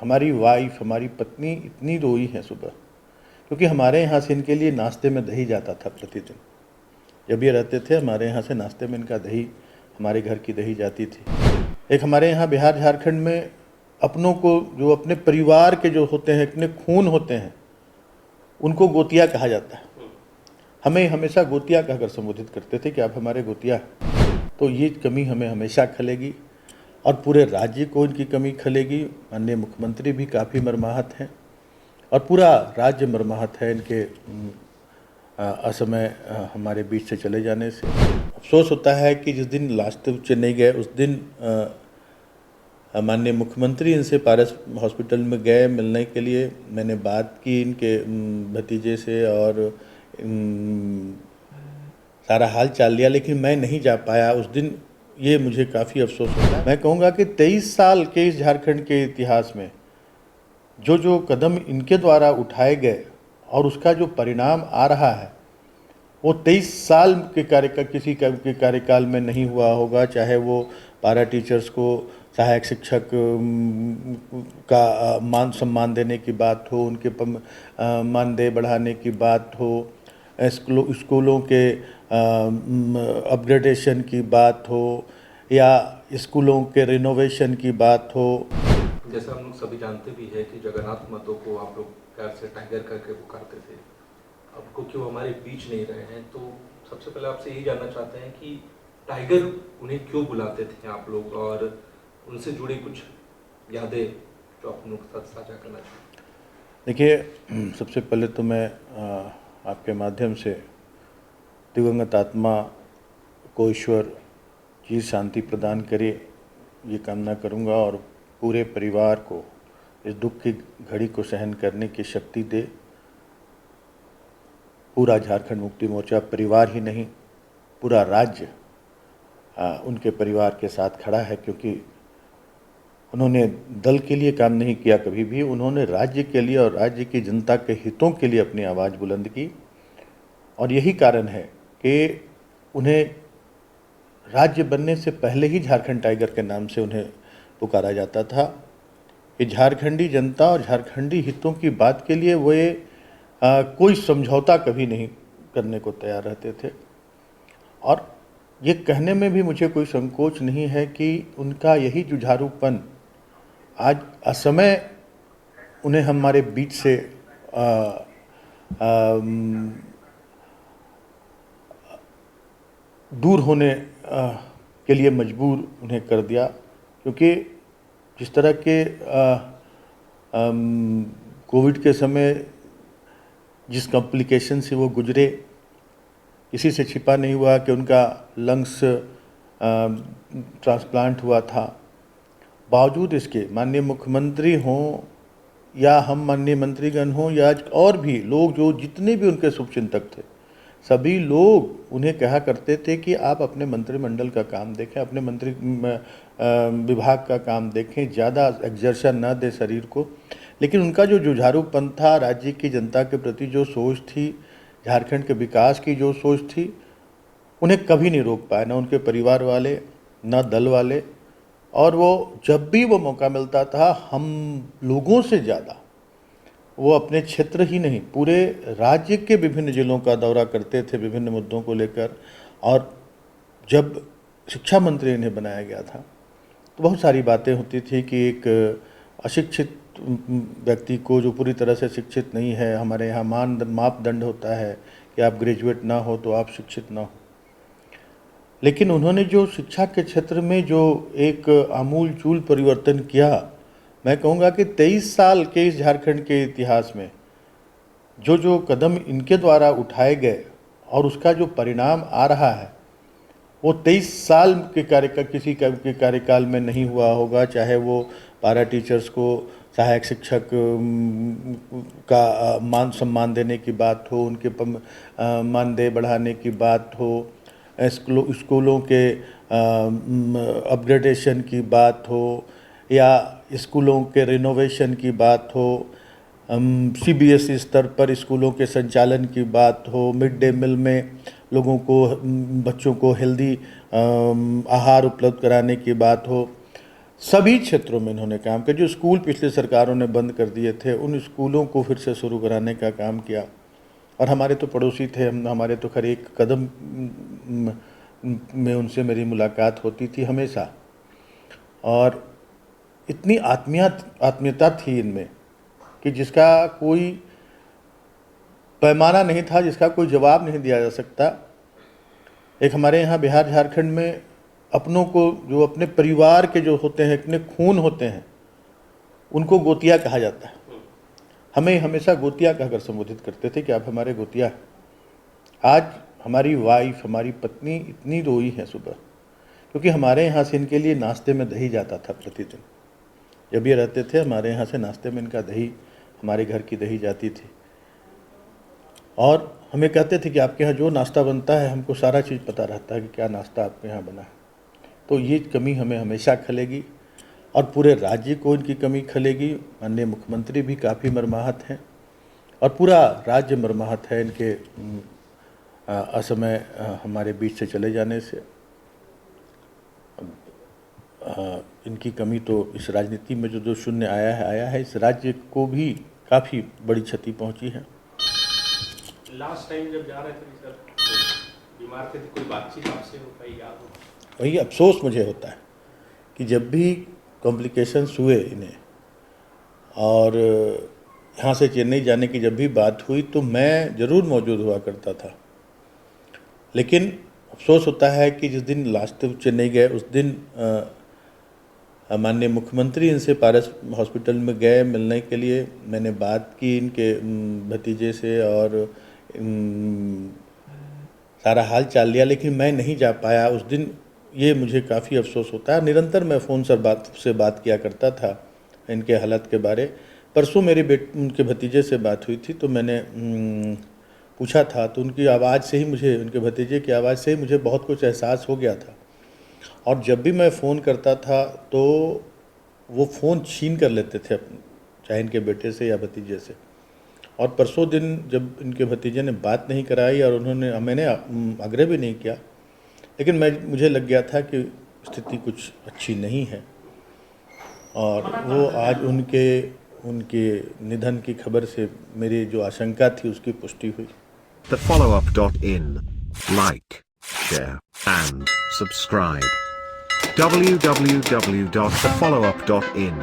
हमारी वाइफ, हमारी पत्नी इतनी रोई है सुबह, क्योंकि हमारे यहाँ से इनके लिए नाश्ते में दही जाता था प्रतिदिन। जब ये रहते थे हमारे यहाँ से नाश्ते में इनका दही, हमारे घर की दही जाती थी। एक हमारे यहाँ बिहार झारखंड में अपनों को, जो अपने परिवार के जो होते हैं, अपने खून होते हैं, उनको गोतिया कहा जाता है। हमें हमेशा गोतिया कहकर संबोधित करते थे कि आप हमारे गोतिया हैं। तो ये कमी हमें हमेशा खलेगी और पूरे राज्य को इनकी कमी खलेगी। माननीय मुख्यमंत्री भी काफ़ी मर्माहत हैं और पूरा राज्य मर्माहत है इनके असमय हमारे बीच से चले जाने से। अफसोस होता है कि जिस दिन लास्ट चेन्नई गए उस दिन माननीय मुख्यमंत्री इनसे पारस हॉस्पिटल में गए मिलने के लिए। मैंने बात की इनके भतीजे से और सारा हाल चाल लिया, लेकिन मैं नहीं जा पाया उस दिन। ये मुझे काफ़ी अफसोस होता है। मैं कहूँगा कि 23 साल के इस झारखंड के इतिहास में जो जो कदम इनके द्वारा उठाए गए और उसका जो परिणाम आ रहा है, वो 23 साल के किसी के कार्यकाल में नहीं हुआ होगा। चाहे वो पारा टीचर्स को सहायक शिक्षक का मान सम्मान देने की बात हो, उनके मानदेय बढ़ाने की बात हो, स्कूलों के अपग्रेडेशन की बात हो, या स्कूलों के रिनोवेशन की बात हो। जैसा हम लोग सभी जानते भी है कि जगन्नाथ महतो को आप लोग प्यार से टाइगर करके पुकारते थे, अब को क्यों हमारे बीच नहीं रहे हैं, तो सबसे पहले आपसे यही जानना चाहते हैं कि टाइगर उन्हें क्यों बुलाते थे आप लोग, और उनसे जुड़ी कुछ यादें जो आप लोग के साथ साझा करना चाहते हैं। देखिए, सबसे पहले तो मैं आपके माध्यम से दिवंगत आत्मा को ईश्वर जी शांति प्रदान करे, ये कामना करूँगा, और पूरे परिवार को इस दुख की घड़ी को सहन करने की शक्ति दे। पूरा झारखंड मुक्ति मोर्चा परिवार ही नहीं, पूरा राज्य उनके परिवार के साथ खड़ा है, क्योंकि उन्होंने दल के लिए काम नहीं किया कभी भी, उन्होंने राज्य के लिए और राज्य की जनता के हितों के लिए अपनी आवाज़ बुलंद की। और यही कारण है कि उन्हें राज्य बनने से पहले ही झारखंड टाइगर के नाम से उन्हें पुकारा जाता था कि झारखंडी जनता और झारखंडी हितों की बात के लिए वे कोई समझौता कभी नहीं करने को तैयार रहते थे। और ये कहने में भी मुझे कोई संकोच नहीं है कि उनका यही जुझारूपन आज असमय उन्हें हमारे बीच से दूर होने के लिए मजबूर उन्हें कर दिया, क्योंकि जिस तरह के कोविड के समय जिस कॉम्प्लिकेशन से वो गुजरे, किसी से छिपा नहीं हुआ कि उनका लंग्स ट्रांसप्लांट हुआ था। बावजूद इसके माननीय मुख्यमंत्री हों या हम माननीय मंत्रीगण हों या और भी लोग, जो जितने भी उनके शुभचिंतक थे, सभी लोग उन्हें कहा करते थे कि आप अपने मंत्रिमंडल का काम देखें, अपने मंत्री विभाग का काम देखें, ज़्यादा एक्सर्शन न दे शरीर को। लेकिन उनका जो जुझारूपन था, राज्य की जनता के प्रति जो सोच थी, झारखंड के विकास की जो सोच थी, उन्हें कभी नहीं रोक पाए, न उनके परिवार वाले, न दल वाले। और वो जब भी वो मौका मिलता था, हम लोगों से ज़्यादा वो अपने क्षेत्र ही नहीं, पूरे राज्य के विभिन्न जिलों का दौरा करते थे विभिन्न मुद्दों को लेकर। और जब शिक्षा मंत्री इन्हें बनाया गया था तो बहुत सारी बातें होती थी कि एक अशिक्षित व्यक्ति को, जो पूरी तरह से शिक्षित नहीं है, हमारे यहाँ मापदंड होता है कि आप ग्रेजुएट ना हो तो आप शिक्षित ना हो। लेकिन उन्होंने जो शिक्षा के क्षेत्र में जो एक आमूल चूल परिवर्तन किया, मैं कहूँगा कि 23 साल के इस झारखंड के इतिहास में जो जो कदम इनके द्वारा उठाए गए और उसका जो परिणाम आ रहा है, वो 23 साल के किसी के कार्यकाल में नहीं हुआ होगा। चाहे वो पारा टीचर्स को सहायक शिक्षक का मान सम्मान देने की बात हो, उनके मानदेय बढ़ाने की बात हो, स्कूलों के अपग्रेडेशन की बात हो, या स्कूलों के रिनोवेशन की बात हो, CBSE स्तर पर स्कूलों के संचालन की बात हो, मिड डे मील में लोगों को, बच्चों को हेल्दी आहार उपलब्ध कराने की बात हो। सभी क्षेत्रों में इन्होंने काम किया। जो स्कूल पिछले सरकारों ने बंद कर दिए थे, उन स्कूलों को फिर से शुरू कराने का काम किया। और हमारे तो पड़ोसी थे, हमारे तो खैर एक कदम में उनसे मेरी मुलाकात होती थी हमेशा। और इतनी आत्मीयता थी इनमें कि जिसका कोई पैमाना नहीं था, जिसका कोई जवाब नहीं दिया जा सकता। एक हमारे यहाँ बिहार झारखंड में अपनों को, जो अपने परिवार के जो होते हैं, अपने खून होते हैं, उनको गोतिया कहा जाता है। हमें हमेशा गोतिया कहकर संबोधित करते थे कि आप हमारे गोतिया। आज हमारी वाइफ, हमारी पत्नी इतनी रोई है सुबह, क्योंकि हमारे यहाँ से इनके लिए नाश्ते में दही जाता था प्रतिदिन। जब ये रहते थे हमारे यहाँ से नाश्ते में इनका दही, हमारे घर की दही जाती थी। और हमें कहते थे कि आपके यहाँ जो नाश्ता बनता है, हमको सारा चीज़ पता रहता है कि क्या नाश्ता आपके यहाँ बना है। तो ये कमी हमें हमेशा खलेगी और पूरे राज्य को इनकी कमी खलेगी। माननीय मुख्यमंत्री भी काफ़ी मर्माहत हैं और पूरा राज्य मर्माहत है इनके असमय हमारे बीच से चले जाने से। इनकी कमी तो इस राजनीति में जो शून्य आया है, इस राज्य को भी काफ़ी बड़ी क्षति पहुंची है। लास्ट टाइम जब जा रहे थे सर, तो बीमार थे, तो कोई बातचीत आपसे हो पाई, याद हो? वही अफसोस मुझे होता है कि जब भी कॉम्प्लिकेशंस हुए इन्हें और यहाँ से चेन्नई जाने की जब भी बात हुई, तो मैं ज़रूर मौजूद हुआ करता था। लेकिन अफसोस होता है कि जिस दिन लास्ट चेन्नई गए, उस दिन माननीय मुख्यमंत्री इनसे पारस हॉस्पिटल में गए मिलने के लिए। मैंने बात की इनके भतीजे से और सारा हाल चाल लिया, लेकिन मैं नहीं जा पाया उस दिन। ये मुझे काफ़ी अफसोस होता है। निरंतर मैं फ़ोन से बात किया करता था इनके हालत के बारे। परसों मेरे उनके भतीजे से बात हुई थी, तो मैंने पूछा था, तो उनकी आवाज़ से ही मुझे, उनके भतीजे की आवाज़ से ही मुझे बहुत कुछ एहसास हो गया था। और जब भी मैं फ़ोन करता था तो वो फ़ोन छीन कर लेते थे, चाहे इनके बेटे से या भतीजे से। और परसों दिन जब इनके भतीजे ने बात नहीं कराई और मैंने आग्रह भी नहीं किया, लेकिन मुझे लग गया था कि स्थिति कुछ अच्छी नहीं है। और वो आज उनके निधन की खबर से मेरी जो आशंका थी उसकी पुष्टि हुई। TheFollowUp.in. Like, share, and subscribe. www.thefollowup.in